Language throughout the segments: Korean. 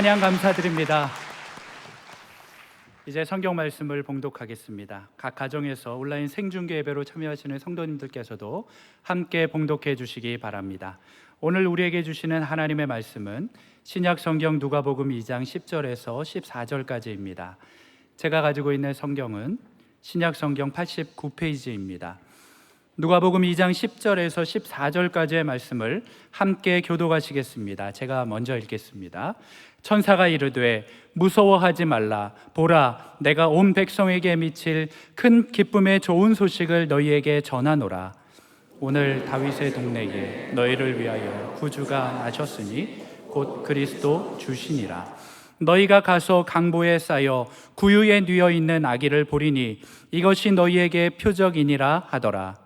찬양 감사드립니다. 이제 성경 말씀을 봉독하겠습니다. 각 가정에서 온라인 생중계 예배로 참여하시는 성도님들께서도 함께 봉독해 주시기 바랍니다. 오늘 우리에게 주시는 하나님의 말씀은 신약 성경 누가복음 2장 10절에서 14절까지입니다. 제가 가지고 있는 성경은 신약 성경 89페이지입니다. 누가복음 2장 10절에서 14절까지의 말씀을 함께 교독하시겠습니다. 제가 먼저 읽겠습니다. 천사가 이르되 무서워하지 말라. 보라, 내가 온 백성에게 미칠 큰 기쁨의 좋은 소식을 너희에게 전하노라. 오늘 다윗의 동네에 너희를 위하여 구주가 나셨으니 곧 그리스도 주시니라. 너희가 가서 강보에 쌓여 구유에 뉘어 있는 아기를 보리니 이것이 너희에게 표적이니라 하더라.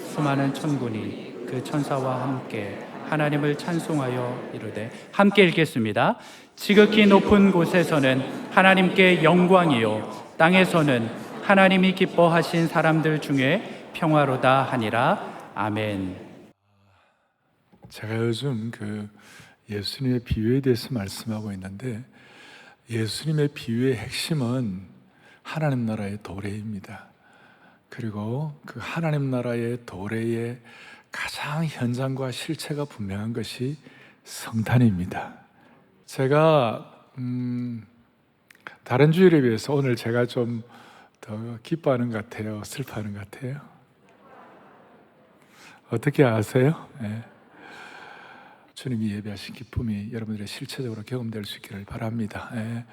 수많은 천군이 그 천사와 함께 하나님을 찬송하여 이르되, 함께 읽겠습니다. 지극히 높은 곳에서는 하나님께 영광이요 땅에서는 하나님이 기뻐하신 사람들 중에 평화로다 하니라. 아멘. 제가 요즘 예수님의 비유에 대해서 말씀하고 있는데, 예수님의 비유의 핵심은 하나님 나라의 도래입니다. 그리고 그 하나님 나라의 도래의 가장 현장과 실체가 분명한 것이 성탄입니다. 제가 다른 주일에 비해서 오늘 제가 좀 더 기뻐하는 것 같아요? 슬퍼하는 것 같아요? 어떻게 아세요? 네. 주님이 예배하신 기쁨이 여러분들의 실체적으로 경험될 수 있기를 바랍니다. 네.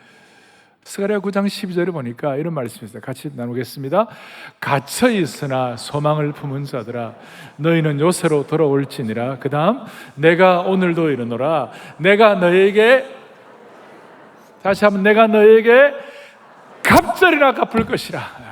스가랴 9장 12절에 보니까 이런 말씀이 있어요. 같이 나누겠습니다. 갇혀 있으나 소망을 품은 자들아, 너희는 요새로 돌아올지니라. 그 다음, 내가 오늘도 이르노라. 내가 너에게, 다시 한번, 내가 너에게 갑절이나 갚을 것이라.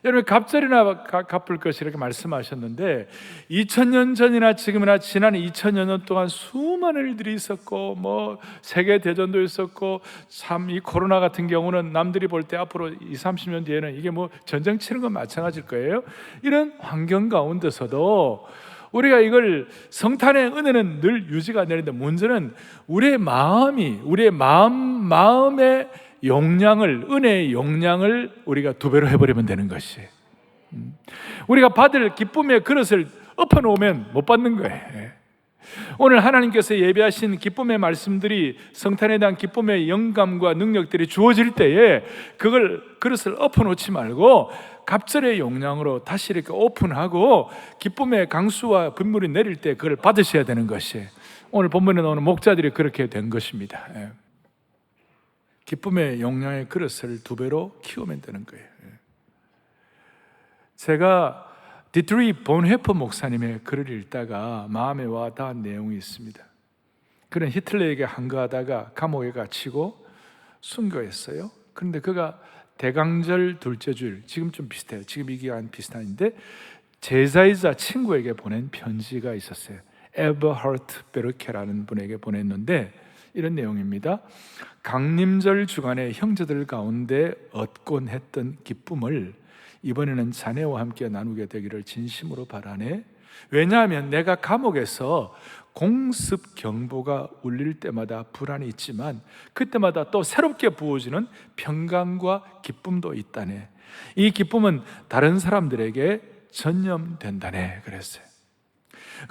여러분, 갑절이나 갚을 것이라 이렇게 말씀하셨는데, 2000년 전이나 지금이나 지난 2000여 년 동안 수많은 일들이 있었고, 세계대전도 있었고, 참 이 코로나 같은 경우는 남들이 볼 때 앞으로 20-30년 뒤에는 이게 전쟁 치는 건 마찬가지일 거예요. 이런 환경 가운데서도 우리가 이걸, 성탄의 은혜는 늘 유지가 되는데, 문제는 우리의 마음이, 우리의 마음의 용량을, 은혜의 용량을 우리가 2배로 해버리면 되는 것이, 우리가 받을 기쁨의 그릇을 엎어놓으면 못 받는 거예요. 오늘 하나님께서 예배하신 기쁨의 말씀들이, 성탄에 대한 기쁨의 영감과 능력들이 주어질 때에 그걸, 그릇을 엎어놓지 말고 갑절의 용량으로 다시 이렇게 오픈하고 기쁨의 강수와 분물이 내릴 때 그걸 받으셔야 되는 것이, 오늘 본문에 나오는 목자들이 그렇게 된 것입니다. 기쁨의 용량의 그릇을 2배로 키우면 되는 거예요. 제가 디트리 본헤퍼 목사님의 글을 읽다가 마음에 와 닿은 내용이 있습니다. 그는 히틀러에게 항거하다가 감옥에 갇히고 순교했어요. 그런데 그가 대강절 둘째 주일, 지금 좀 비슷해요. 지금 이 기간 비슷한데, 제자이자 친구에게 보낸 편지가 있었어요. 에버하르트 베르케라는 분에게 보냈는데 이런 내용입니다. 강림절 주간에 형제들 가운데 얻곤 했던 기쁨을 이번에는 자네와 함께 나누게 되기를 진심으로 바라네. 왜냐하면 내가 감옥에서 공습 경보가 울릴 때마다 불안이 있지만 그때마다 또 새롭게 부어지는 평강과 기쁨도 있다네. 이 기쁨은 다른 사람들에게 전염된다네. 그랬어요.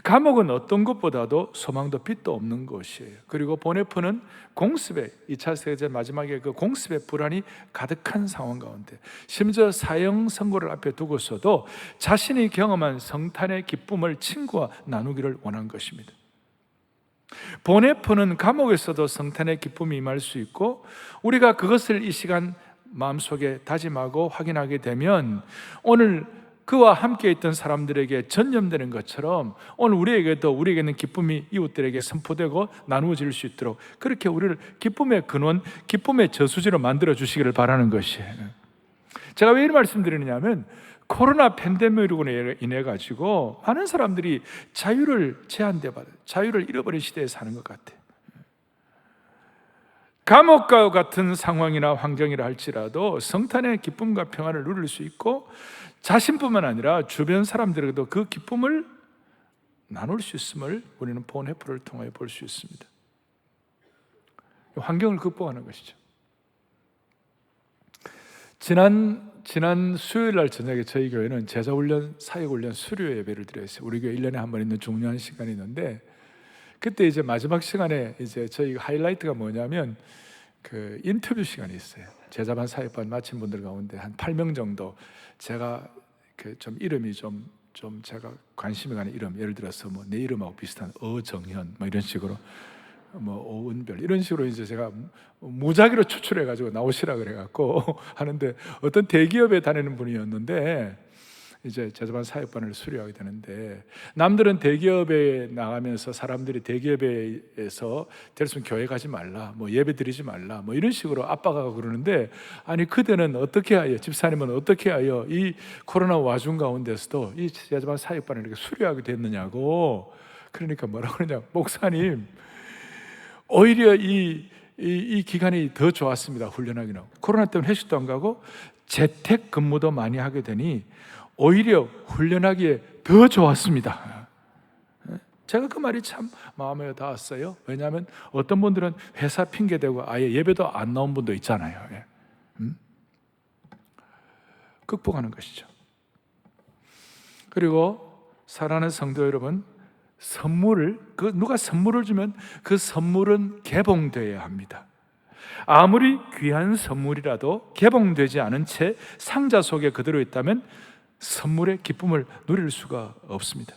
감옥은 어떤 것보다도 소망도 빛도 없는 곳이에요. 그리고 보네포는 공습에, 2차 세계대전 마지막에 그 공습의 불안이 가득한 상황 가운데, 심지어 사형 선고를 앞에 두고서도 자신이 경험한 성탄의 기쁨을 친구와 나누기를 원한 것입니다. 보네포는 감옥에서도 성탄의 기쁨이 임할 수 있고, 우리가 그것을 이 시간 마음속에 다짐하고 확인하게 되면 오늘 그와 함께 있던 사람들에게 전염되는 것처럼 오늘 우리에게는 기쁨이 이웃들에게 선포되고 나누어질 수 있도록, 그렇게 우리를 기쁨의 근원, 기쁨의 저수지로 만들어 주시기를 바라는 것이에요. 제가 왜 이런 말씀드리느냐면, 코로나 팬데믹으로 인해 가지고 많은 사람들이 자유를 제한받아, 자유를 잃어버린 시대에 사는 것 같아요. 감옥과 같은 상황이나 환경이라 할지라도 성탄의 기쁨과 평안을 누릴 수 있고, 자신뿐만 아니라 주변 사람들에게도 그 기쁨을 나눌 수 있음을 우리는 본헤프를 통하여 볼 수 있습니다. 환경을 극복하는 것이죠. 지난 수요일 날 저녁에 저희 교회는 제자훈련, 사역훈련 수료 예배를 드렸어요. 우리 교회 1년에 한 번 있는 중요한 시간이 있는데, 그때 이제 마지막 시간에 이제 저희 하이라이트가 뭐냐면 그 인터뷰 시간이 있어요. 제자반 사역반 마친 분들 가운데 한 8명 정도, 제가 그 좀 이름이 좀 제가 관심이 가는 이름, 예를 들어서 뭐 내 이름하고 비슷한 어정현 뭐 이런 식으로, 뭐 오은별 이런 식으로 이제 제가 무작위로 추출해 가지고 나오시라 그래 갖고 하는데, 어떤 대기업에 다니는 분이었는데 이제 제자반 사역반을 수료하게 되는데, 남들은 대기업에 나가면서 사람들이 대기업에서 될 수 있으면 교회 가지 말라, 뭐 예배 드리지 말라, 뭐 이런 식으로 압박하고 그러는데, 아니 그대는 어떻게 하여, 집사님은 어떻게 하여 이 코로나 와중 가운데서도 이 제자반 사역반을 이렇게 수료하게 됐느냐고. 그러니까 뭐라고 그러냐, 목사님 오히려 이 기간이 더 좋았습니다. 훈련하기는 코로나 때문에 회식도 안 가고 재택 근무도 많이 하게 되니 오히려 훈련하기에 더 좋았습니다. 제가 그 말이 참 마음에 닿았어요. 왜냐하면 어떤 분들은 회사 핑계대고 아예 예배도 안 나온 분도 있잖아요. 극복하는 것이죠. 그리고 사랑하는 성도 여러분, 누가 선물을 주면 그 선물은 개봉되어야 합니다. 아무리 귀한 선물이라도 개봉되지 않은 채 상자 속에 그대로 있다면 선물의 기쁨을 누릴 수가 없습니다.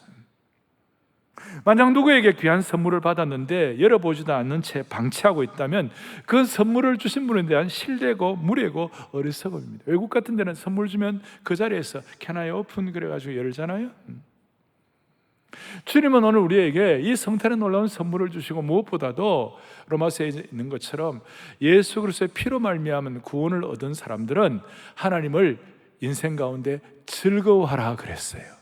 만약 누구에게 귀한 선물을 받았는데 열어보지도 않는 채 방치하고 있다면 그 선물을 주신 분에 대한 신뢰고 무례고 어리석음입니다. 외국 같은 데는 선물 주면 그 자리에서 Can I open? 그래가지고 열잖아요. 주님은 오늘 우리에게 이 성탄에 놀라운 선물을 주시고, 무엇보다도 로마서에 있는 것처럼 예수 그리스도의 피로 말미암은 구원을 얻은 사람들은 하나님을 인생 가운데 즐거워하라 그랬어요.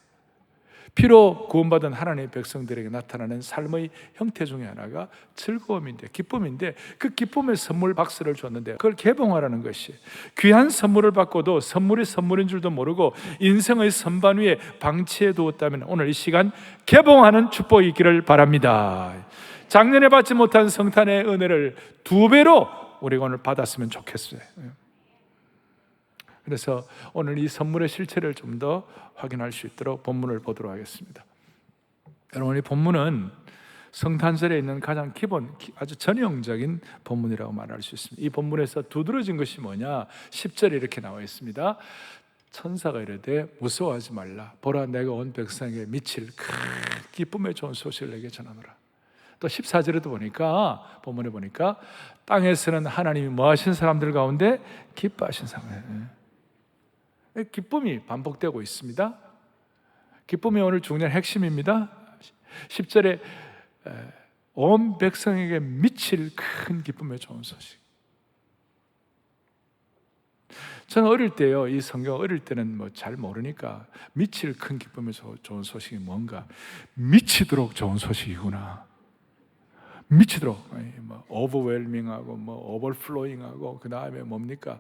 피로 구원받은 하나님의 백성들에게 나타나는 삶의 형태 중에 하나가 즐거움인데, 기쁨인데, 그 기쁨의 선물 박스를 줬는데 그걸 개봉하라는 것이, 귀한 선물을 받고도 선물이 선물인 줄도 모르고 인생의 선반 위에 방치해 두었다면 오늘 이 시간 개봉하는 축복이 있기를 바랍니다. 작년에 받지 못한 성탄의 은혜를 2배로 우리가 오늘 받았으면 좋겠어요. 그래서 오늘 이 선물의 실체를 좀 더 확인할 수 있도록 본문을 보도록 하겠습니다. 여러분, 이 본문은 성탄절에 있는 가장 기본, 아주 전형적인 본문이라고 말할 수 있습니다. 이 본문에서 두드러진 것이 뭐냐? 10절에 이렇게 나와 있습니다. 천사가 이르되 무서워하지 말라. 보라, 내가 온 백성에게 미칠 큰 기쁨의 좋은 소식을 내게 전하노라. 또 14절에도 보니까, 본문에 보니까 땅에서는 하나님이 뭐 하신 사람들 가운데 기뻐하신 사람, 기쁨이 반복되고 있습니다. 기쁨이 오늘 중요한 핵심입니다. 10절에 온 백성에게 미칠 큰 기쁨의 좋은 소식. 저는 어릴 때요, 이 성경 어릴 때는 뭐 잘 모르니까 미칠 큰 기쁨의 좋은 소식이 뭔가, 미치도록 좋은 소식이구나. 미치도록, 뭐 overwhelming하고 뭐 overflowing하고 그 다음에 뭡니까?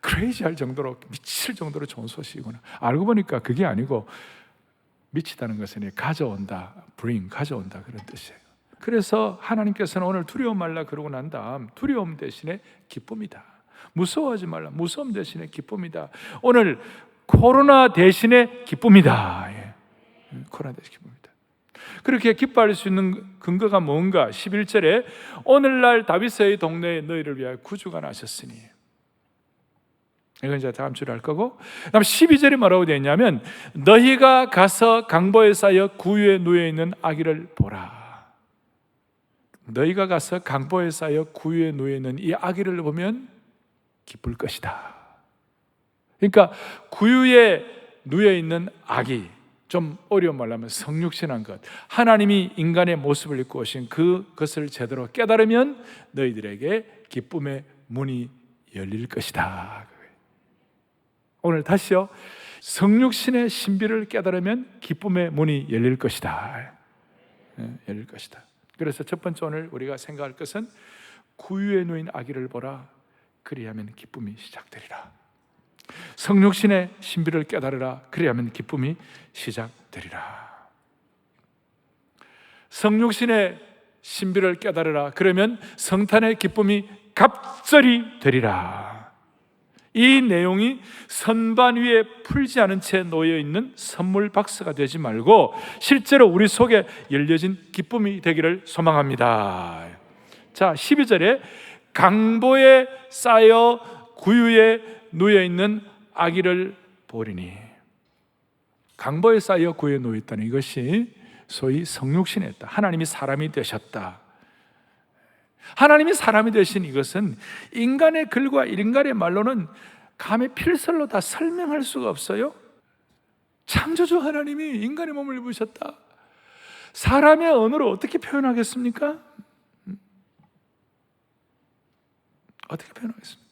크레이지할 정도로, 미칠 정도로 좋은 소식이구나. 알고 보니까 그게 아니고, 미치다는 것은 가져온다, 가져온다 그런 뜻이에요. 그래서 하나님께서는 오늘 두려움 말라 그러고 난 다음 두려움 대신에 기쁨이다. 무서워하지 말라, 무서움 대신에 기쁨이다. 오늘 코로나 대신에 기쁨이다. 코로나 대신에 기쁨이다. 그렇게 기뻐할 수 있는 근거가 뭔가? 11절에 오늘날 다윗의 동네에 너희를 위하여 구주가 나셨으니, 이건 이제 다음 주에 할 거고, 그다음 12절에 뭐라고 되어 있냐면 너희가 가서 강보에 쌓여 구유에 누워 있는 아기를 보라. 너희가 가서 강보에 쌓여 구유에 누워 있는 이 아기를 보면 기쁠 것이다. 그러니까 구유에 누워 있는 아기, 좀 어려운 말로 하면 성육신한 것, 하나님이 인간의 모습을 입고 오신 그것을 제대로 깨달으면 너희들에게 기쁨의 문이 열릴 것이다. 오늘 다시요, 성육신의 신비를 깨달으면 기쁨의 문이 열릴 것이다. 열릴 것이다. 그래서 첫 번째 오늘 우리가 생각할 것은 구유에 누인 아기를 보라. 그리하면 기쁨이 시작되리라. 성육신의 신비를 깨달으라. 그리하면 기쁨이 시작되리라. 성육신의 신비를 깨달으라. 그러면 성탄의 기쁨이 갑절이 되리라. 이 내용이 선반 위에 풀지 않은 채 놓여있는 선물 박스가 되지 말고 실제로 우리 속에 열려진 기쁨이 되기를 소망합니다. 자, 12절에 강보에 쌓여 구유에 누워있는 아기를 보리니, 강보에 쌓여 구유에 누워있다는 이것이 소위 성육신했다. 하나님이 사람이 되셨다. 하나님이 사람이 되신 이것은 인간의 글과 인간의 말로는 감히 필설로 다 설명할 수가 없어요. 창조주 하나님이 인간의 몸을 입으셨다. 사람의 언어로 어떻게 표현하겠습니까? 어떻게 표현하겠습니까?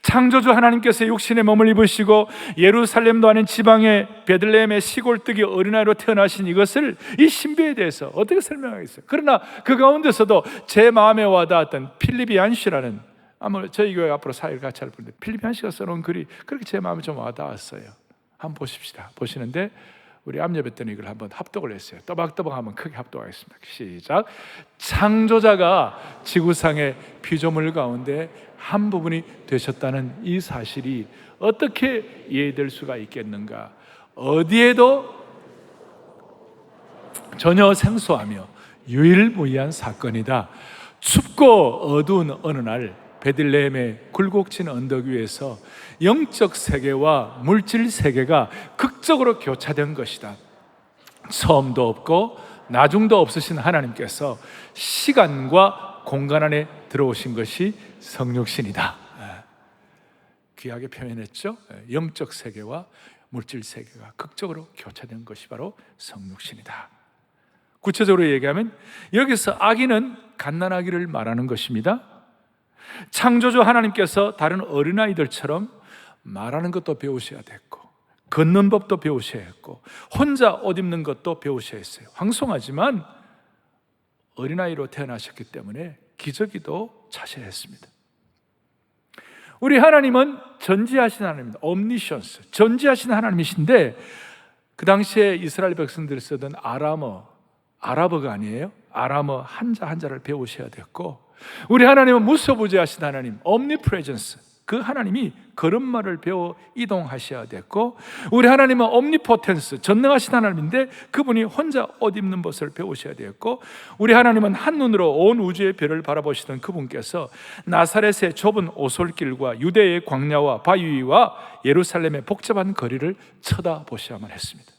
창조주 하나님께서 육신의 몸을 입으시고 예루살렘도 아닌 지방의 베들레헴의 시골뜨기 어린아이로 태어나신 이것을, 이 신비에 대해서 어떻게 설명하겠어요? 그러나 그 가운데서도 제 마음에 와닿았던 필립 얀시라는, 아마 저희 교회 앞으로 사회를 같이 할 분인데 필립 얀시가 써놓은 글이 그렇게 제 마음에 좀 와닿았어요. 한번 보십시다. 보시는데 우리 암예배 때는 이걸 한번 합독을 했어요. 또박또박 한번 크게 합독하겠습니다. 시작. 창조자가 지구상의 피조물 가운데 한 부분이 되셨다는 이 사실이 어떻게 이해될 수가 있겠는가? 어디에도 전혀 생소하며 유일무이한 사건이다. 춥고 어두운 어느 날 베들레헴의 굴곡진 언덕 위에서 영적 세계와 물질 세계가 극적으로 교차된 것이다. 처음도 없고 나중도 없으신 하나님께서 시간과 공간 안에 들어오신 것이 성육신이다. 귀하게 표현했죠. 영적 세계와 물질 세계가 극적으로 교차된 것이 바로 성육신이다. 구체적으로 얘기하면 여기서 아기는 갓난아기를 말하는 것입니다. 창조주 하나님께서 다른 어린아이들처럼 말하는 것도 배우셔야 됐고, 걷는 법도 배우셔야 했고, 혼자 옷 입는 것도 배우셔야 했어요. 황송하지만 어린아이로 태어나셨기 때문에 기저귀도 차셔야 했습니다. 우리 하나님은 전지하신 하나님입니다. omniscience, 전지하신 하나님이신데 그 당시에 이스라엘 백성들이 쓰던 아랍어가 아니에요. 아람어 한자 한자를 배우셔야 됐고, 우리 하나님은 무소부재하신 하나님, omnipresence, 그 하나님이 걸음마를 배워 이동하셔야 됐고, 우리 하나님은 omnipotence, 전능하신 하나님인데 그분이 혼자 옷 입는 것을 배우셔야 되었고, 우리 하나님은 한눈으로 온 우주의 별을 바라보시던 그분께서 나사렛의 좁은 오솔길과 유대의 광야와 바위 위와 예루살렘의 복잡한 거리를 쳐다보셔야만 했습니다.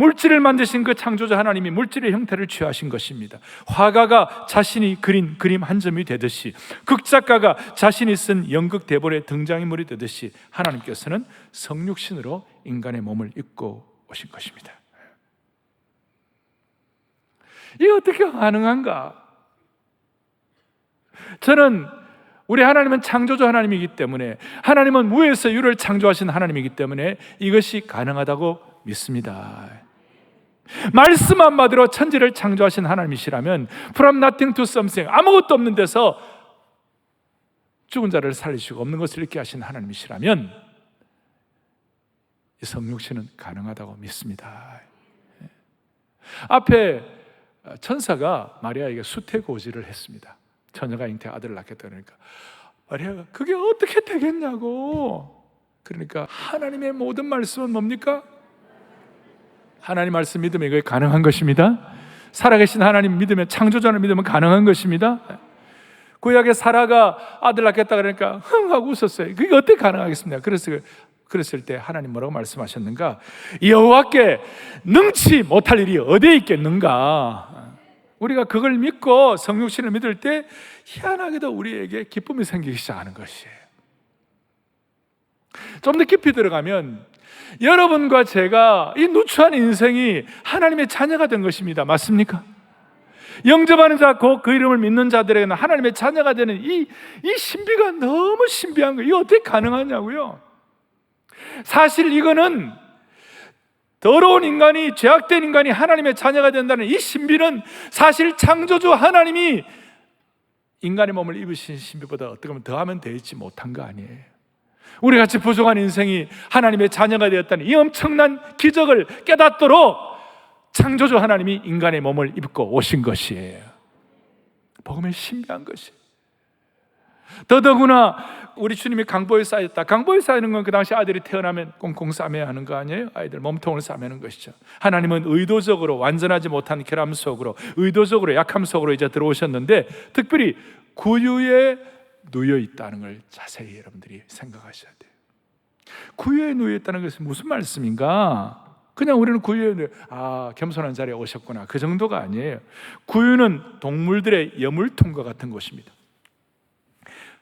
물질을 만드신 그 창조자 하나님이 물질의 형태를 취하신 것입니다. 화가가 자신이 그린 그림 한 점이 되듯이, 극작가가 자신이 쓴 연극 대본의 등장인물이 되듯이 하나님께서는 성육신으로 인간의 몸을 입고 오신 것입니다. 이게 어떻게 가능한가? 저는 우리 하나님은 창조주 하나님이기 때문에, 하나님은 무에서 유를 창조하신 하나님이기 때문에 이것이 가능하다고 믿습니다. 말씀 한마디로 천지를 창조하신 하나님이시라면 from nothing to something, 아무것도 없는 데서 죽은 자를 살리시고 없는 것을 있게 하신 하나님이시라면 이 성육신은 가능하다고 믿습니다. 앞에 천사가 마리아에게 수태고지를 했습니다. 처녀가 잉태 아들을 낳겠다 그러니까 마리아가 그게 어떻게 되겠냐고. 그러니까 하나님의 모든 말씀은 뭡니까? 하나님 말씀 믿으면 이거 가능한 것입니다. 살아계신 하나님 믿으면, 창조자를 믿으면 가능한 것입니다. 구약의 사라가 아들 낳겠다 그러니까 흥 하고 웃었어요. 그게 어떻게 가능하겠습니까? 그랬을 때 하나님 뭐라고 말씀하셨는가? 여호와께 능치 못할 일이 어디에 있겠는가? 우리가 그걸 믿고 성육신을 믿을 때 희한하게도 우리에게 기쁨이 생기기 시작하는 것이에요. 좀 더 깊이 들어가면 여러분과 제가 이 누추한 인생이 하나님의 자녀가 된 것입니다. 맞습니까? 영접하는 자, 곧 그 이름을 믿는 자들에게는 하나님의 자녀가 되는 이 신비가 너무 신비한 거예요. 이거 어떻게 가능하냐고요? 사실 이거는 더러운 인간이, 죄악된 인간이 하나님의 자녀가 된다는 이 신비는 사실 창조주 하나님이 인간의 몸을 입으신 신비보다 어떻게 보면 더하면 되지 못한 거 아니에요. 우리같이 부족한 인생이 하나님의 자녀가 되었다는 이 엄청난 기적을 깨닫도록 창조주 하나님이 인간의 몸을 입고 오신 것이에요. 복음의 신비한 것이. 더더구나 우리 주님이 강보에 쌓였다. 강보에 쌓이는 건 그 당시 아들이 태어나면 꽁꽁 싸매야 하는 거 아니에요? 아이들 몸통을 싸매는 것이죠. 하나님은 의도적으로 완전하지 못한 결함 속으로, 의도적으로 약함 속으로 이제 들어오셨는데, 특별히 구유에 누여 있다는 걸 자세히 여러분들이 생각하셔야 돼요. 구유에 누여 있다는 것은 무슨 말씀인가? 그냥 우리는 구유에 겸손한 자리에 오셨구나, 그 정도가 아니에요. 구유는 동물들의 여물통과 같은 곳입니다.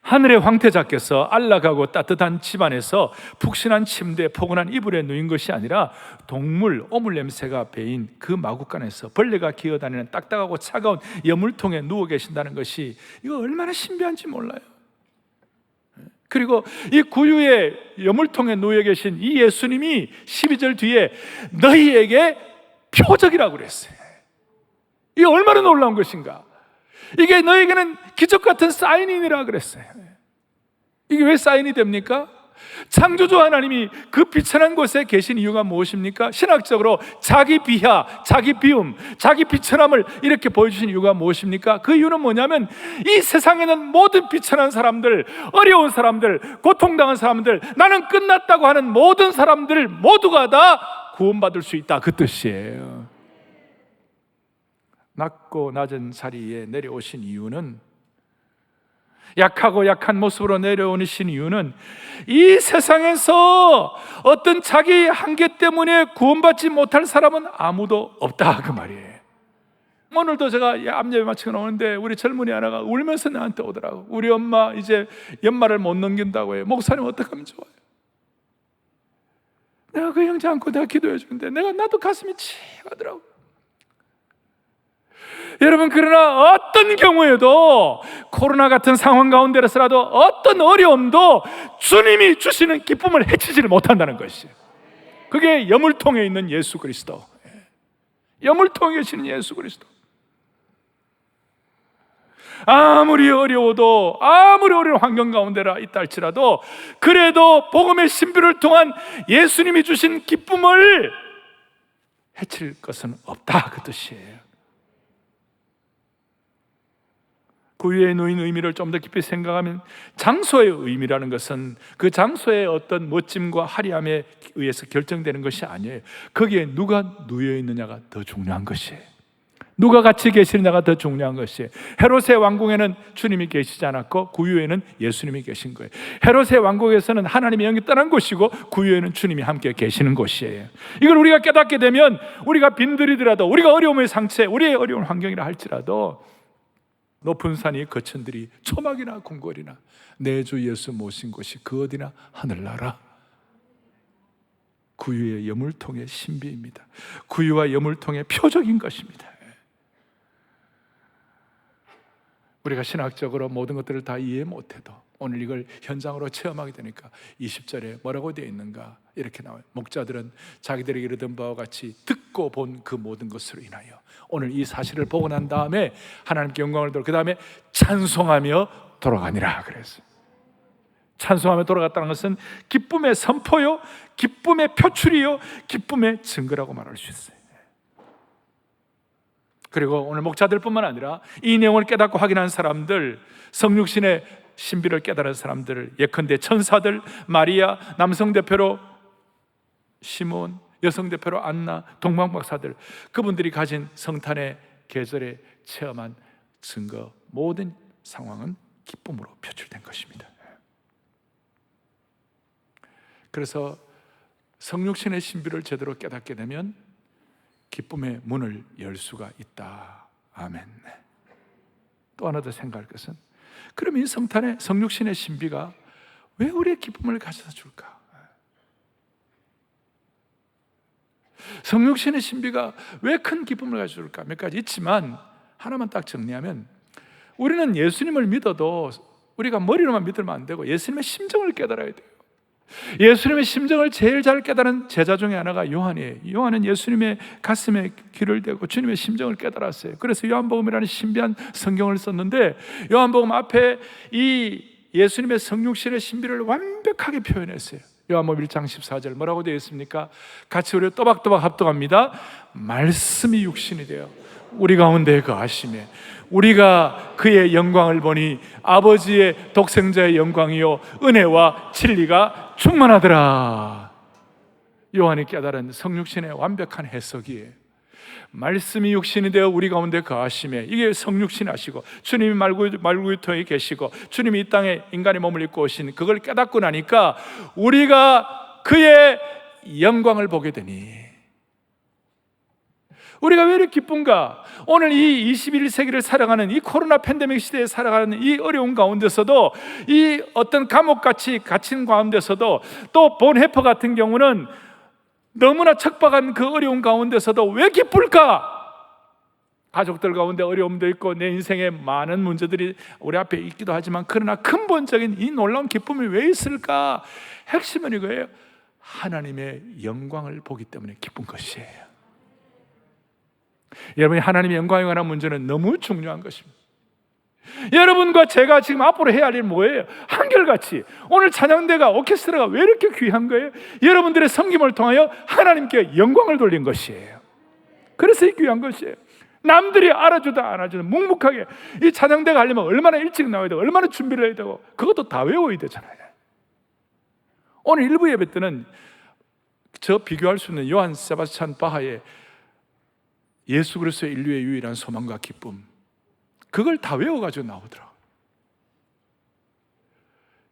하늘의 황태자께서 안락하고 따뜻한 집안에서 푹신한 침대에 포근한 이불에 누인 것이 아니라 동물 오물 냄새가 배인 그 마구간에서 벌레가 기어다니는 딱딱하고 차가운 여물통에 누워 계신다는 것이, 이거 얼마나 신비한지 몰라요. 그리고 이 구유의 여물통에 누워 계신 이 예수님이 12절 뒤에 너희에게 표적이라고 그랬어요. 이게 얼마나 놀라운 것인가. 이게 너에게는 기적 같은 사인이라 그랬어요. 이게 왜 사인이 됩니까? 창조주 하나님이 그 비천한 곳에 계신 이유가 무엇입니까? 신학적으로 자기 비하, 자기 비움, 자기 비천함을 이렇게 보여주신 이유가 무엇입니까? 그 이유는 뭐냐면, 이 세상에는 모든 비천한 사람들, 어려운 사람들, 고통당한 사람들, 나는 끝났다고 하는 모든 사람들 모두가 다 구원받을 수 있다, 그 뜻이에요. 낮고 낮은 자리에 내려오신 이유는, 약하고 약한 모습으로 내려오신 이유는, 이 세상에서 어떤 자기 한계 때문에 구원받지 못할 사람은 아무도 없다, 그 말이에요. 오늘도 제가 암예배 마치고 나오는데 우리 젊은이 하나가 울면서 나한테 오더라고. 우리 엄마 이제 연말을 못 넘긴다고 해요. 목사님 어떻게 하면 좋아요? 내가 그 형제 안고 내가 기도해 주는데 나도 가슴이 찌하더라고. 여러분, 그러나 어떤 경우에도, 코로나 같은 상황 가운데서라도, 어떤 어려움도 주님이 주시는 기쁨을 해치지를 못한다는 것이에요. 그게 여물통에 있는 예수 그리스도, 여물통에 계시는 예수 그리스도. 아무리 어려워도, 아무리 어려운 환경 가운데라 있다 할지라도, 그래도 복음의 신비를 통한 예수님이 주신 기쁨을 해칠 것은 없다, 그 뜻이에요. 구유에 놓인 의미를 좀 더 깊이 생각하면, 장소의 의미라는 것은 그 장소의 어떤 멋짐과 화려함에 의해서 결정되는 것이 아니에요. 거기에 누가 누워 있느냐가 더 중요한 것이에요. 누가 같이 계시느냐가 더 중요한 것이에요. 헤롯의 왕궁에는 주님이 계시지 않았고 구유에는 예수님이 계신 거예요. 헤롯의 왕국에서는 하나님의 영이 떠난 곳이고 구유에는 주님이 함께 계시는 곳이에요. 이걸 우리가 깨닫게 되면, 우리가 빈들이더라도, 우리가 어려움의 상처에, 우리의 어려운 환경이라 할지라도, 높은 산이 거천들이 초막이나 궁궐이나 내 주 예수 모신 곳이 그 어디나 하늘나라. 구유의 여물통의 신비입니다. 구유와 여물통의 표적인 것입니다. 우리가 신학적으로 모든 것들을 다 이해 못해도 오늘 이걸 현장으로 체험하게 되니까 20절에 뭐라고 되어 있는가 이렇게 나와요. 목자들은 자기들에게 이르던 바와 같이 듣고 본 그 모든 것으로 인하여 오늘 이 사실을 보고 난 다음에 하나님께 영광을 돌리고 그 다음에 찬송하며 돌아가니라 그랬어요. 찬송하며 돌아갔다는 것은 기쁨의 선포요, 기쁨의 표출이요, 기쁨의 증거라고 말할 수 있어요. 그리고 오늘 목자들뿐만 아니라 이 내용을 깨닫고 확인한 사람들, 성육신의 신비를 깨달은 사람들, 예컨대 천사들, 마리아, 남성 대표로 시몬, 여성 대표로 안나, 동방박사들, 그분들이 가진 성탄의 계절에 체험한 증거, 모든 상황은 기쁨으로 표출된 것입니다. 그래서 성육신의 신비를 제대로 깨닫게 되면 기쁨의 문을 열 수가 있다. 아멘. 또 하나 더 생각할 것은, 그럼 이 성탄의 성육신의 신비가 왜 우리의 기쁨을 가져다 줄까? 성육신의 신비가 왜 큰 기쁨을 가져다 줄까? 몇 가지 있지만 하나만 딱 정리하면, 우리는 예수님을 믿어도 우리가 머리로만 믿으면 안 되고 예수님의 심정을 깨달아야 돼요. 예수님의 심정을 제일 잘 깨달은 제자 중에 하나가 요한이에요. 요한은 예수님의 가슴에 귀를 대고 주님의 심정을 깨달았어요. 그래서 요한복음이라는 신비한 성경을 썼는데, 요한복음 앞에 이 예수님의 성육신의 신비를 완벽하게 표현했어요. 요한복음 1장 14절 뭐라고 되어 있습니까? 같이 우리 또박또박 합독합니다. 말씀이 육신이 되어 우리 가운데 거하시매 우리가 그의 영광을 보니 아버지의 독생자의 영광이요 은혜와 진리가 충만하더라. 요한이 깨달은 성육신의 완벽한 해석이에요. 말씀이 육신이 되어 우리 가운데 거하시매, 이게 성육신 하시고 주님이 말구유토에 계시고 주님이 이 땅에 인간의 몸을 입고 오신 그걸 깨닫고 나니까 우리가 그의 영광을 보게 되니 우리가 왜 이렇게 기쁜가? 오늘 이 21세기를 살아가는 이 코로나 팬데믹 시대에 살아가는 이 어려운 가운데서도, 이 어떤 감옥같이 갇힌 가운데서도, 또 본헤퍼 같은 경우는 너무나 척박한 그 어려운 가운데서도 왜 기쁠까? 가족들 가운데 어려움도 있고 내 인생에 많은 문제들이 우리 앞에 있기도 하지만, 그러나 근본적인 이 놀라운 기쁨이 왜 있을까? 핵심은 이거예요. 하나님의 영광을 보기 때문에 기쁜 것이에요. 여러분이 하나님의 영광에 관한 문제는 너무 중요한 것입니다. 여러분과 제가 지금 앞으로 해야 할 일은 뭐예요? 한결같이 오늘 찬양대가, 오케스트라가 왜 이렇게 귀한 거예요? 여러분들의 섬김을 통하여 하나님께 영광을 돌린 것이에요. 그래서 이 귀한 것이에요. 남들이 알아주다 안 알아주다 묵묵하게 이 찬양대가 하려면 얼마나 일찍 나와야 되고 얼마나 준비를 해야 되고 그것도 다 외워야 되잖아요. 오늘 일부 예배 때는 저 비교할 수 있는 요한 세바스찬 바하의 예수 그리스도의 인류의 유일한 소망과 기쁨, 그걸 다 외워가지고 나오더라고요.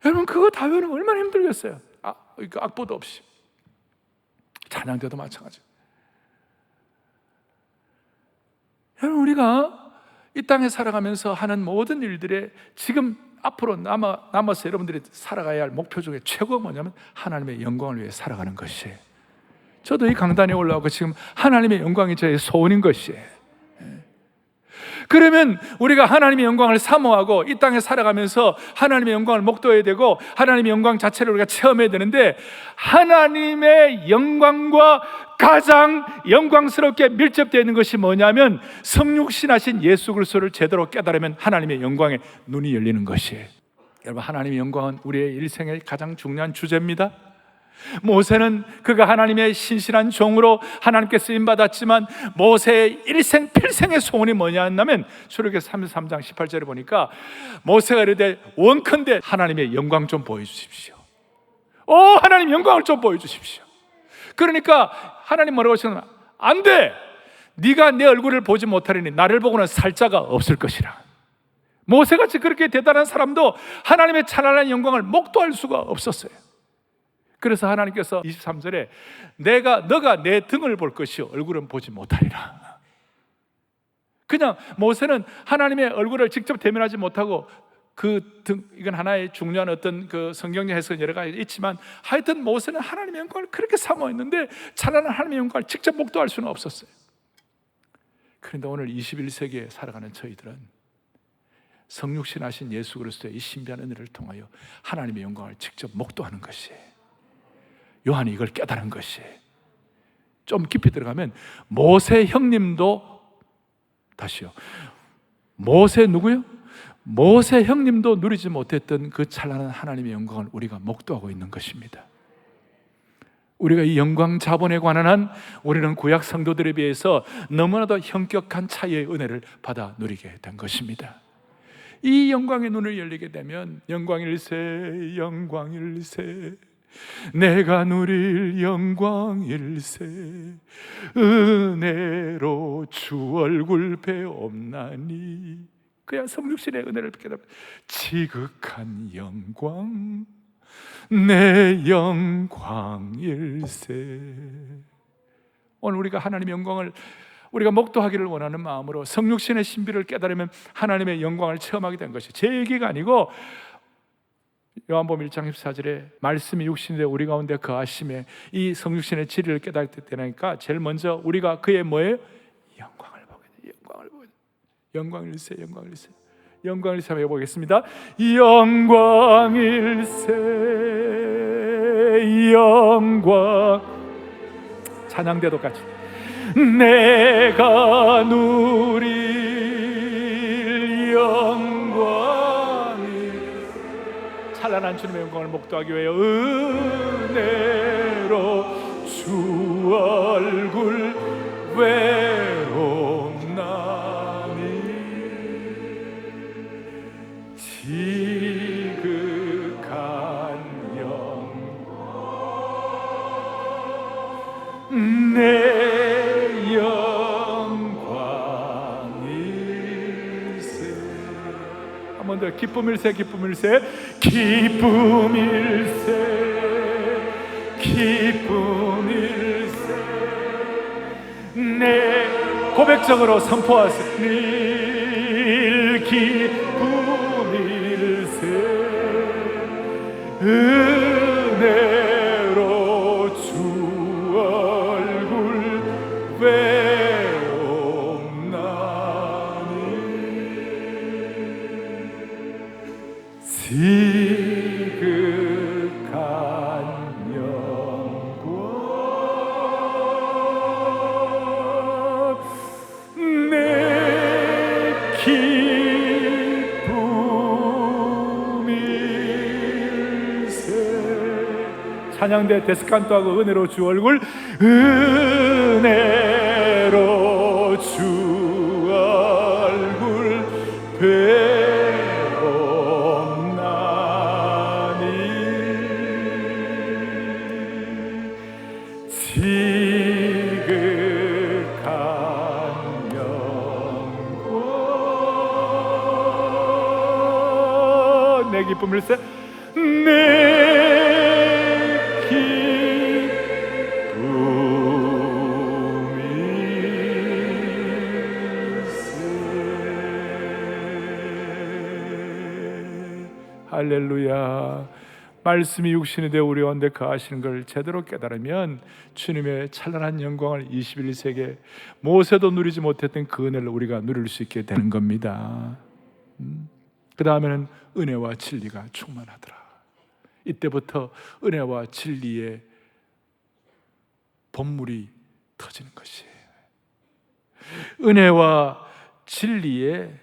여러분, 그거 다 외우는 거 얼마나 힘들겠어요. 악보도 없이. 찬양대도 마찬가지. 여러분, 우리가 이 땅에 살아가면서 하는 모든 일들에 지금 앞으로 남아서 여러분들이 살아가야 할 목표 중에 최고가 뭐냐면 하나님의 영광을 위해 살아가는 것이에요. 저도 이 강단에 올라오고 지금 하나님의 영광이 저의 소원인 것이에요. 그러면 우리가 하나님의 영광을 사모하고 이 땅에 살아가면서 하나님의 영광을 목도해야 되고 하나님의 영광 자체를 우리가 체험해야 되는데, 하나님의 영광과 가장 영광스럽게 밀접되어 있는 것이 뭐냐면 성육신하신 예수 그리스도를 제대로 깨달으면 하나님의 영광에 눈이 열리는 것이에요. 여러분, 하나님의 영광은 우리의 일생의 가장 중요한 주제입니다. 모세는 그가 하나님의 신실한 종으로 하나님께 쓰임받았지만 모세의 일생 필생의 소원이 뭐냐면 출애굽기 33장 18절에 보니까 모세가 이르되 원컨대 하나님의 영광 좀 보여주십시오. 하나님 영광을 좀 보여주십시오. 그러니까 하나님 뭐라고 하시는, 안 돼, 네가 내 얼굴을 보지 못하리니 나를 보고는 살 자가 없을 것이라. 모세같이 그렇게 대단한 사람도 하나님의 찬란한 영광을 목도할 수가 없었어요. 그래서 하나님께서 23절에 너가 내 등을 볼 것이요 얼굴은 보지 못하리라. 그냥 모세는 하나님의 얼굴을 직접 대면하지 못하고 이건 하나의 중요한 어떤 그 성경적 해석은 여러 가지 있지만 하여튼 모세는 하나님의 영광을 그렇게 사모했는데 찬란한 하나님의 영광을 직접 목도할 수는 없었어요. 그런데 오늘 21세기에 살아가는 저희들은 성육신하신 예수 그리스도의 이 신비한 은혜를 통하여 하나님의 영광을 직접 목도하는 것이에요. 요한이 이걸 깨달은 것이에요. 좀 깊이 들어가면 모세 형님도, 다시요, 모세 누구요? 모세 형님도 누리지 못했던 그 찬란한 하나님의 영광을 우리가 목도하고 있는 것입니다. 우리가 이 영광 자본에 관한 한 우리는 구약 성도들에 비해서 너무나도 현격한 차이의 은혜를 받아 누리게 된 것입니다. 이 영광의 눈을 열리게 되면 영광일세 영광일세 내가 누릴 영광일세 은혜로 주 얼굴 배옵나니, 그야 성육신의 은혜를 깨달아 지극한 영광 내 영광일세. 오늘 우리가 하나님의 영광을 우리가 목도하기를 원하는 마음으로 성육신의 신비를 깨달으면 하나님의 영광을 체험하게 된 것이 제 얘기가 아니고 요한복음 1장 14절에 말씀이 육신이 되어 우리 가운데 거하심에 이 성육신의 진리를 깨닫게 되니까 제일 먼저 우리가 그의 뭐예요? 영광을 보게 돼요. 영광을 보게 돼요. 영광일세 영광일세 영광일세 한번 해보겠습니다. 영광일세 영광, 찬양대도 같이 내가 누릴 영광, 찬란한 찬란한 주님의 영광을 목도하기 위하여 은혜로 주 얼굴 외옵나니 지극한 영광 내 영광일세. 한 번 더 기쁨일세 기쁨일세 기쁨일세 기쁨일세. 내 고백적으로 선포하세요. 늘 기쁨일세 은혜로 주 얼굴 외옵나니 지극한 영광 내 기쁨일세. 찬양대 데스칸토하고 은혜로 주 얼굴 은혜로 주 얼굴 배옵나니 지극한 영광 내 기쁨일세 내 할렐루야. 말씀이 육신이 되어 우리 가운데 거하시는 걸 제대로 깨달으면 주님의 찬란한 영광을 21세기에 모세도 누리지 못했던 그 은혜를 우리가 누릴 수 있게 되는 겁니다. 그 다음에는 은혜와 진리가 충만하더라. 이때부터 은혜와 진리의 본물이 터지는 것이에요. 은혜와 진리의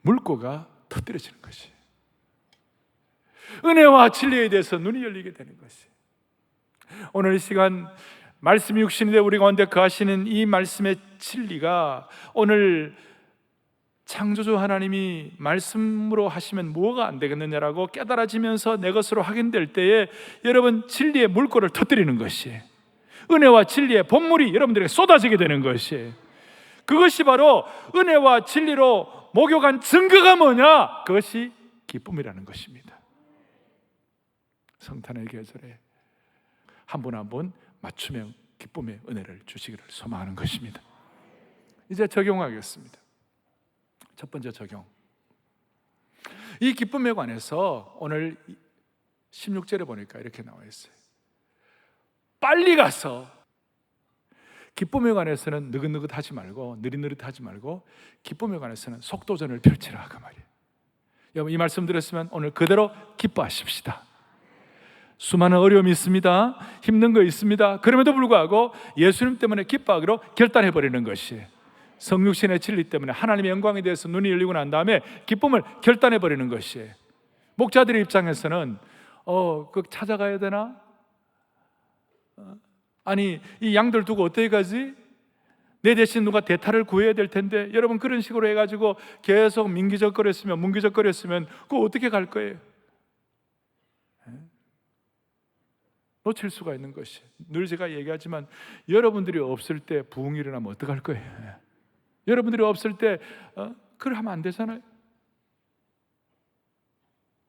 물꼬가 터뜨려지는 것이에요. 은혜와 진리에 대해서 눈이 열리게 되는 것이에요. 오늘 이 시간 말씀이 육신이 되어 우리 가운데 거하시는 이 말씀의 진리가 오늘 창조주 하나님이 말씀으로 하시면 뭐가 안 되겠느냐라고 깨달아지면서 내 것으로 확인될 때에 여러분 진리의 물꼬를 터뜨리는 것이에요. 은혜와 진리의 본물이 여러분들에게 쏟아지게 되는 것이에요. 그것이 바로 은혜와 진리로 목욕한 증거가 뭐냐? 그것이 기쁨이라는 것입니다. 성탄의 계절에 한 분 한 분 맞춤형 기쁨의 은혜를 주시기를 소망하는 것입니다. 이제 적용하겠습니다. 첫 번째 적용. 이 기쁨에 관해서 오늘 16절에 보니까 이렇게 나와 있어요. 빨리 가서 기쁨에 관해서는 느긋느긋하지 말고 느릿느릿하지 말고 기쁨에 관해서는 속도전을 펼치라 그 말이에요. 여러분 이 말씀 들었으면 오늘 그대로 기뻐하십시다. 수많은 어려움이 있습니다. 힘든 거 있습니다. 그럼에도 불구하고 예수님 때문에 기뻐하기로 결단해버리는 것이에요. 성육신의 진리 때문에 하나님의 영광에 대해서 눈이 열리고 난 다음에 기쁨을 결단해버리는 것이에요. 목자들의 입장에서는 그 찾아가야 되나? 아니 이 양들 두고 어떻게 가지? 내 대신 누가 대타를 구해야 될 텐데 여러분 그런 식으로 해가지고 계속 민기적거렸으면 문기적거렸으면 그거 어떻게 갈 거예요? 놓칠 수가 있는 것이. 늘 제가 얘기하지만 여러분들이 없을 때 부흥이 일어나면 어떡할 거예요? 여러분들이 없을 때 그걸 하면 안 되잖아요.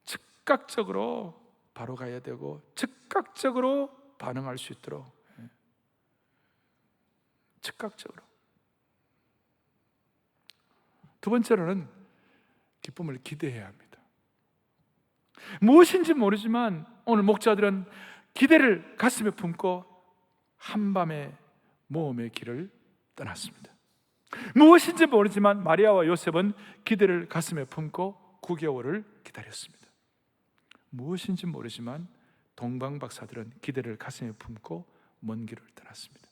즉각적으로 바로 가야 되고 즉각적으로 반응할 수 있도록 즉각적으로. 두 번째로는 기쁨을 기대해야 합니다. 무엇인지 모르지만 오늘 목자들은 기대를 가슴에 품고 한밤의 모험의 길을 떠났습니다. 무엇인지 모르지만 마리아와 요셉은 기대를 가슴에 품고 9개월을 기다렸습니다. 무엇인지 모르지만 동방박사들은 기대를 가슴에 품고 먼 길을 떠났습니다.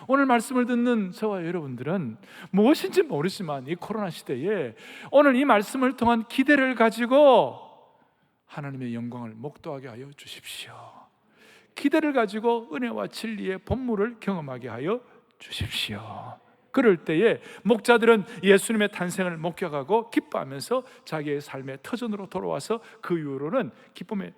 오늘 말씀을 듣는 저와 여러분들은 무엇인지 모르지만 이 코로나 시대에 오늘 이 말씀을 통한 기대를 가지고 하나님의 영광을 목도하게 하여 주십시오. 기대를 가지고 은혜와 진리의 본물을 경험하게 하여 주십시오. 그럴 때에 목자들은 예수님의 탄생을 목격하고 기뻐하면서 자기의 삶의 터전으로 돌아와서 그 이후로는 기쁨의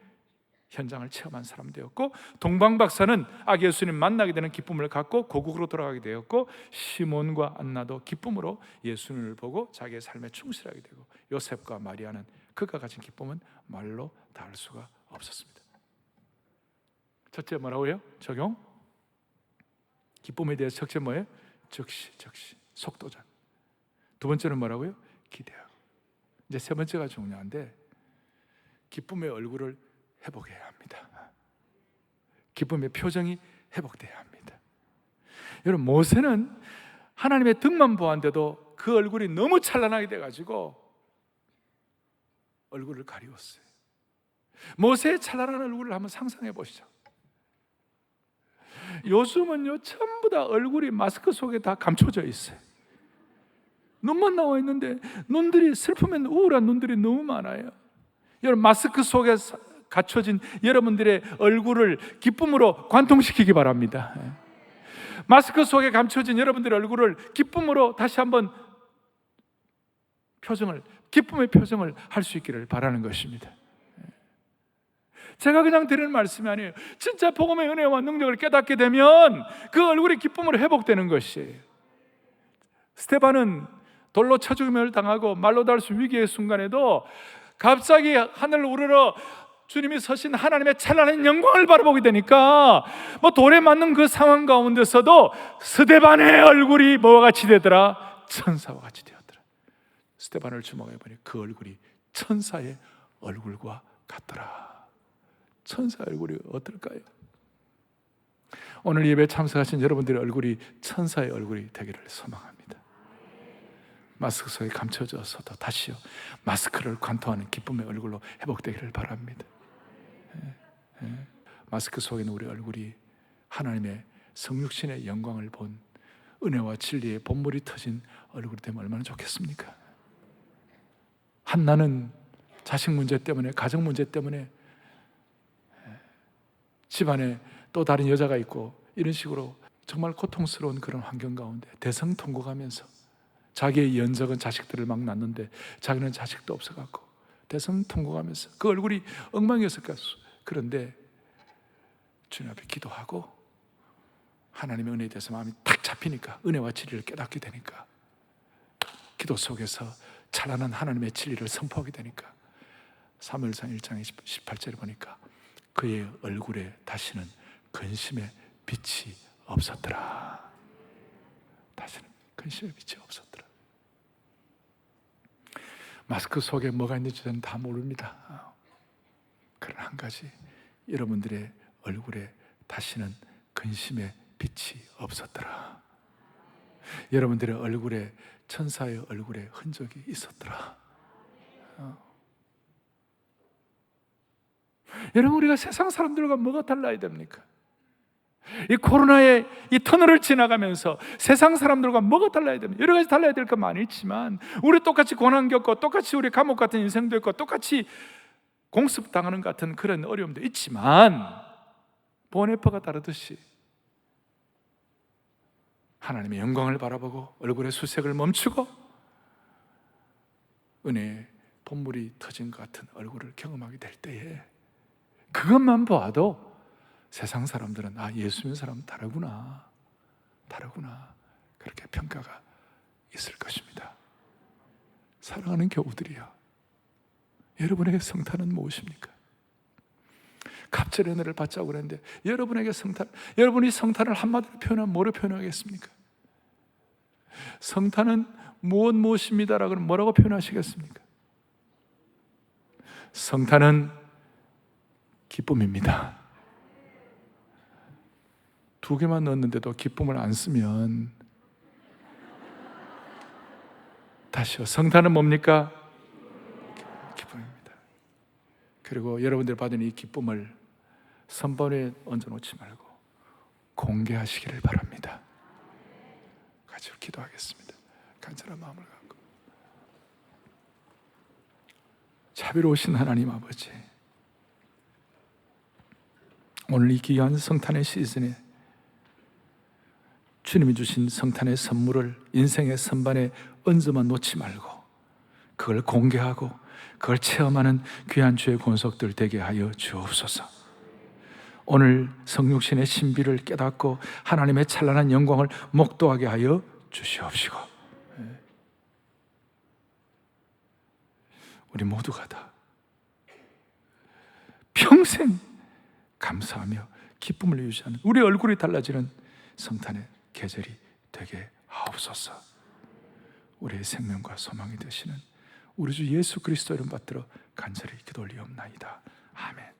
현장을 체험한 사람 되었고, 동방 박사는 아기 예수님 만나게 되는 기쁨을 갖고 고국으로 돌아가게 되었고, 시몬과 안나도 기쁨으로 예수님을 보고 자기의 삶에 충실하게 되고, 요셉과 마리아는 그가 가진 기쁨은 말로 다할 수가 없었습니다. 첫째 뭐라고요? 적용. 기쁨에 대해서 첫째 뭐예요? 즉시 속도전. 두 번째는 뭐라고요? 기대하고. 이제 세 번째가 중요한데, 기쁨의 얼굴을 회복해야 합니다. 기쁨의 표정이 회복돼야 합니다. 여러분, 모세는 하나님의 등만 보았는데도 그 얼굴이 너무 찬란하게 돼가지고 얼굴을 가리웠어요. 모세의 찬란한 얼굴을 한번 상상해 보시죠. 요즘은요, 전부 다 얼굴이 마스크 속에 다 감춰져 있어요. 눈만 나와 있는데 눈들이, 슬프면 우울한 눈들이 너무 많아요. 여러분, 마스크 속에 갖춰진 여러분들의 얼굴을 기쁨으로 관통시키기 바랍니다. 마스크 속에 감춰진 여러분들의 얼굴을 기쁨으로 다시 한번 기쁨의 표정을 할 수 있기를 바라는 것입니다. 제가 그냥 드리는 말씀이 아니에요. 진짜 복음의 은혜와 능력을 깨닫게 되면 그 얼굴이 기쁨으로 회복되는 것이에요. 스데반은 돌로 쳐 죽임을 당하고 말로 닿을 수 위기의 순간에도 갑자기 하늘을 우러러 주님이 서신 하나님의 찬란한 영광을 바라보게 되니까 돌에 맞는 그 상황 가운데서도 스데반의 얼굴이 뭐와 같이 되더라? 천사와 같이 되었더라. 스데반을 주목해 보니 그 얼굴이 천사의 얼굴과 같더라. 천사의 얼굴이 어떨까요? 오늘 예배 참석하신 여러분들의 얼굴이 천사의 얼굴이 되기를 소망합니다. 마스크 속에 감춰져서도 다시요, 마스크를 관통하는 기쁨의 얼굴로 회복되기를 바랍니다. 마스크 속에 있는 우리 얼굴이 하나님의 성육신의 영광을 본 은혜와 진리의 본물이 터진 얼굴이 되면 얼마나 좋겠습니까? 한나는 자식 문제 때문에, 가정 문제 때문에 집안에 또 다른 여자가 있고 이런 식으로 정말 고통스러운 그런 환경 가운데 대성통곡하면서 자기의 연적은 자식들을 막 낳는데 자기는 자식도 없어갖고 대성통곡하면서 그 얼굴이 엉망이었을 거야. 그런데 주님 앞에 기도하고 하나님의 은혜에 대해서 마음이 탁 잡히니까, 은혜와 진리를 깨닫게 되니까, 기도 속에서 찬란한 하나님의 진리를 선포하게 되니까 사무엘상 1장 18절에 보니까 그의 얼굴에 다시는 근심의 빛이 없었더라. 다시는 근심의 빛이 없었더라. 마스크 속에 뭐가 있는지 저는 다 모릅니다. 그러나 한 가지, 여러분들의 얼굴에 다시는 근심의 빛이 없었더라. 여러분들의 얼굴에, 천사의 얼굴에 흔적이 있었더라. 여러분, 우리가 세상 사람들과 뭐가 달라야 됩니까? 이 코로나의 이 터널을 지나가면서 세상 사람들과 뭐가 달라야 됩니까? 여러 가지 달라야 될 건 많이 있지만, 우리 똑같이 고난 겪고 똑같이 우리 감옥 같은 인생도 있고 똑같이 공습당하는 같은 그런 어려움도 있지만, 보네퍼가 다르듯이 하나님의 영광을 바라보고 얼굴의 수색을 멈추고 은혜의 본물이 터진 것 같은 얼굴을 경험하게 될 때에 그것만 봐도 세상 사람들은 예수 믿는 사람은 다르구나 그렇게 평가가 있을 것입니다. 사랑하는 교우들이여, 여러분에게 성탄은 무엇입니까? 갑절의 은혜를 받자고 그랬는데 여러분에게 여러분이 성탄을 한마디로 표현하면 뭐로 표현하겠습니까? 성탄은 무엇입니다라고 하면 뭐라고 표현하시겠습니까? 성탄은 기쁨입니다. 두 개만 넣었는데도 기쁨을 안 쓰면, 다시요, 성탄은 뭡니까? 기쁨입니다. 그리고 여러분들 받은 이 기쁨을 선반에 얹어놓지 말고 공개하시기를 바랍니다. 같이 기도하겠습니다. 간절한 마음을 갖고. 자비로우신 하나님 아버지, 오늘 이 귀한 성탄의 시즌에 주님이 주신 성탄의 선물을 인생의 선반에 얹어만 놓지 말고 그걸 공개하고 그걸 체험하는 귀한 주의 권속들 되게 하여 주옵소서. 오늘 성육신의 신비를 깨닫고 하나님의 찬란한 영광을 목도하게 하여 주시옵시고, 우리 모두가 다 평생 감사하며 기쁨을 유지하는 우리 얼굴이 달라지는 성탄의 계절이 되게 하옵소서. 우리의 생명과 소망이 되시는 우리 주 예수 그리스도 이름 받들어 간절히 기도 올리옵나이다. 아멘.